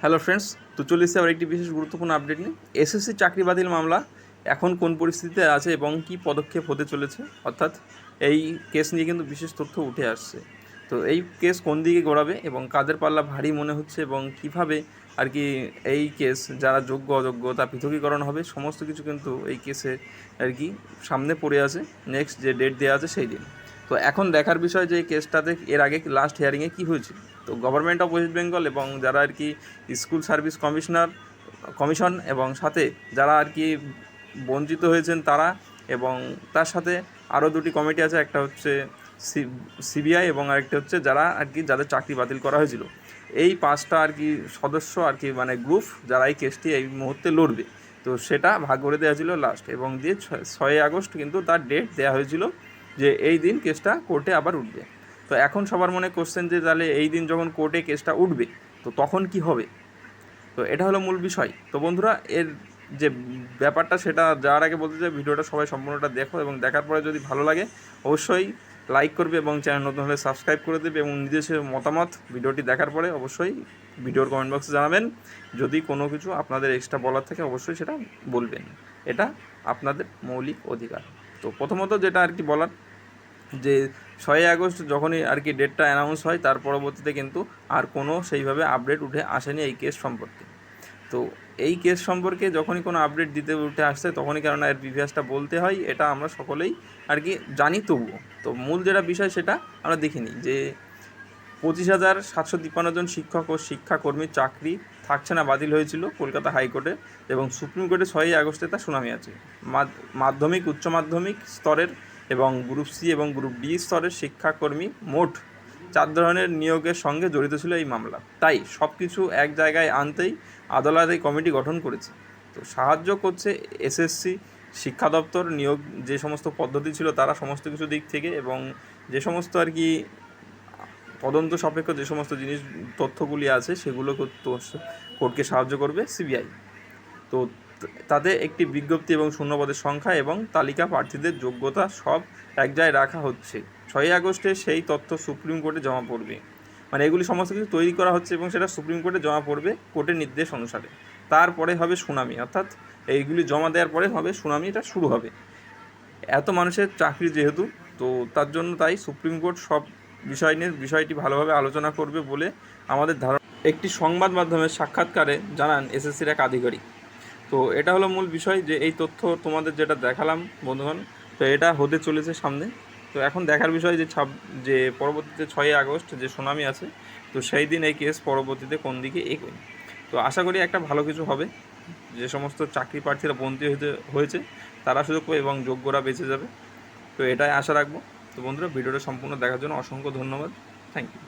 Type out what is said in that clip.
Hello friends, তো চলে এসেছি আবার একটি বিশেষ গুরুত্বপূর্ণ আপডেট নিয়ে। এসএসসি চাকরি বাতিল মামলা এখন কোন পরিস্থিতিতে আছে এবং কী পদক্ষেপ হতে চলেছে, অর্থাৎ এই কেস নিয়ে কিন্তু বিশেষ তথ্য উঠে আসছে। তো এই কেস কোন দিকে গড়াবে এবং কাদের পাল্লা ভারী মনে হচ্ছে এবং কীভাবে আর কি এই কেস যারা যোগ্য অযোগ্য তা পৃথকীকরণ হবে, সমস্ত কিছু কিন্তু এই কেসে আর কি সামনে পড়ে আছে। নেক্সট যে ডেট দেওয়া আছে সেই দিন। তো এখন দেখার বিষয় যে এই কেসটাতে এর আগে লাস্ট হিয়ারিংয়ে কী হয়েছিল। তো গভর্নমেন্ট অফ ওয়েস্ট বেঙ্গল এবং যারা আর কি স্কুল সার্ভিস কমিশন এবং সাথে যারা আর কি বঞ্চিত হয়েছেন তারা, এবং তার সাথে আরও দুটি কমিটি আছে, একটা হচ্ছে সিবিআই এবং আরেকটা হচ্ছে যারা আর কি যাদের চাকরি বাতিল করা হয়েছিল। এই পাঁচটা আর কি সদস্য আর কি মানে গ্রুপ যারা এই কেসটি এই মুহূর্তে লড়বে। তো সেটা ভাগ করে দেওয়া ছিল লাস্ট, এবং দিয়ে 6 আগস্ট কিন্তু তার ডেট দেওয়া হয়েছিল যে এই দিন কেসটা কোর্টে আবার উঠবে। তো এখন সবার মনে কোশ্চেন যে তাহলে এই দিন যখন কোর্টে কেসটা উঠবে তো তখন কি হবে। তো এটা হলো মূল বিষয়। তো বন্ধুরা, এর যে ব্যাপারটা সেটা যাওয়ার আগে বলতে চাই, ভিডিওটা সবাই সম্পূর্ণটা দেখো এবং দেখার পরে যদি ভালো লাগে অবশ্যই লাইক করবে এবং চ্যানেল নতুন হলে সাবস্ক্রাইব করে দেবে, এবং নিজস্ব মতামত ভিডিওটি দেখার পরে অবশ্যই ভিডিওর কমেন্ট বক্সে জানাবেন। যদি কোনো কিছু আপনাদের এক্সট্রা বলার থাকে অবশ্যই সেটা বলবেন, এটা আপনাদের মৌলিক অধিকার। তো প্রথমত যেটা আর কি বলার, যে 6 আগস্ট যখনই আর কি ডেটটা অ্যানাউন্স হয় তার পরবর্তীতে কিন্তু আর কোনো সেইভাবে আপডেট উঠে আসেনি এই কেস সম্পর্কে। তো এই কেস সম্পর্কে যখনই কোনো আপডেট দিতে উঠে আসছে তখনই কেননা এর প্রিভিয়াসটা বলতে হয়, এটা আমরা সকলেই আর কি জানি। তবুও তো মূল যেটা বিষয় সেটা আমরা দেখিনি, যে 25,753 জন শিক্ষক ও শিক্ষাকর্মীর চাকরি থাকছে না, বাতিল হয়েছিল কলকাতা হাইকোর্টে, এবং সুপ্রিম কোর্টে 6 আগস্টে তার শুনানি আছে। মাধ্যমিক উচ্চ মাধ্যমিক স্তরের এবং গ্রুপ সি এবং গ্রুপ ডি স্তরের শিক্ষাকর্মী মোট 4 ধরনের নিয়োগের সঙ্গে জড়িত ছিল এই মামলা। তাই সব কিছু এক জায়গায় আনতেই আদালত এই কমিটি গঠন করেছে। তো সাহায্য করছে এসএসসি শিক্ষা দপ্তর, নিয়োগ যে সমস্ত পদ্ধতি ছিল তারা সমস্ত কিছু দিক থেকে, এবং যে সমস্ত আর কি তদন্ত সাপেক্ষ যে সমস্ত জিনিস তথ্যগুলি আছে সেগুলো কোর্টকে সাহায্য করবে সিবিআই। তো তাতে একটি বিজ্ঞপ্তি এবং শূন্যপদের সংখ্যা এবং তালিকা প্রার্থীদের যোগ্যতা সব এক জায়গায় রাখা হচ্ছে। 6 আগস্টে সেই তথ্য সুপ্রিম কোর্টে জমা পড়বে, মানে এগুলি সমস্ত কিছু তৈরি করা হচ্ছে এবং সেটা সুপ্রিম কোর্টে জমা পড়বে কোর্টের নির্দেশ অনুসারে। তারপরে হবে শুনানি, অর্থাৎ এইগুলি জমা দেওয়ার পরে হবে শুনানি, এটা শুরু হবে। এত মানুষের চাকরি যেহেতু, তো তার জন্য তাই সুপ্রিম কোর্ট সব বিষয় নিয়ে বিষয়টি ভালোভাবে আলোচনা করবে বলে আমাদের ধারণা, একটি সংবাদ মাধ্যমের সাক্ষাৎকারে জানান এসএসসির এক আধিকারিক। তো এটা হলো মূল বিষয়, যে এই তথ্য তোমাদের যেটা দেখালাম বন্ধুগণ, তো এটা হতে চলেছে সামনে। তো এখন দেখার বিষয় যে পরবর্তীতে 6 আগস্ট যে শুনানি আছে, তো সেই দিন এই কেস পরবর্তীতে কোন দিকে এগোয়। তো আশা করি একটা ভালো কিছু হবে, যে সমস্ত চাকরি প্রার্থীরা বঞ্চিত হয়েছে তারা সুযোগ পাবে এবং যোগ্যরা বেঁচে যাবে। তো এটাই আশা রাখবো। তো বন্ধুরা, ভিডিওটা সম্পূর্ণ দেখার জন্য অসংখ্য ধন্যবাদ। Thank you.